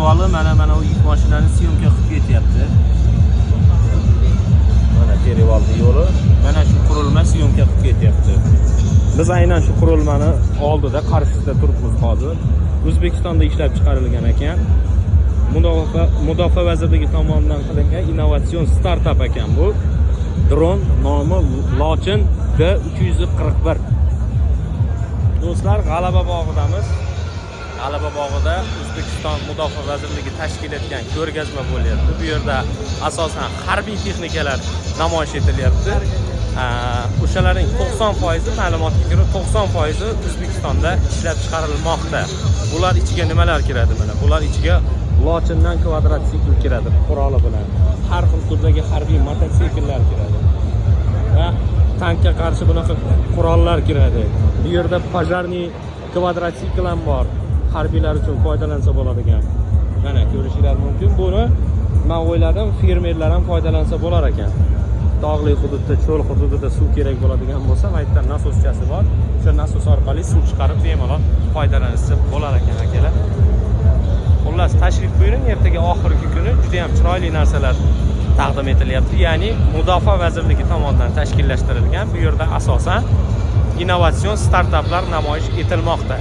perevali mana o yuk mashinani syomka qilib ketyapti. Mana perevalni yo'li, mana shu qurilma syomka qilib ketyapti. Biz aynan shu qurilmani oldida qarshisida turibmiz hozir. O'zbekistonda ishlab chiqarilgan ekan. Mudofaa vazirligi tomonidan qilingan innovatsion startap ekan bu. Dron nomi Lochin D341. Do'stlar, G'alaba bog'idamiz. G'alaba bog'ida O'zbekiston Mudofaa vazirligi tashkil etgan ko'rgazma bo'lyapti. Bu yerda asosan harbiy texnikalar namoyish etilyapti. O'shalarning 90% ma'lumotga ko'ra 90% O'zbekistonda ishlab chiqarilmoqda. Bular ichiga nimalar kiradi mana? Bular ichiga Lochindan kvadrotsikl kiradi quroli bilan. Har xil turdagi harbiy mototsikllar kiradi. Va tankga qarshi bunaqa qurollar kiradi. Bu yerda pojarniy kvadrotsikl ham bor. Harbiylar uchun foydalansa bo'ladigan. Mana ko'rishingiz mumkin. Buni men o'yladim, fermerlar ham foydalansa bo'lar ekan. Tog'li hududda, cho'l hududida suv kerak bo'ladigan bo'lsa, maytdan nasoschasi bor. O'sha nasos orqali suv chiqarib bemalol foydalansa bo'lar ekan akalar. Xullas, tashrif buyuring. Ertaga oxirgi kuni juda ham chiroyli narsalar taqdim etilyapti. Ya'ni Mudofaa vazirligi tomonidan tashkillashtirilgan bu yerda asosan innovatsion startaplar namoyish etilmoqda.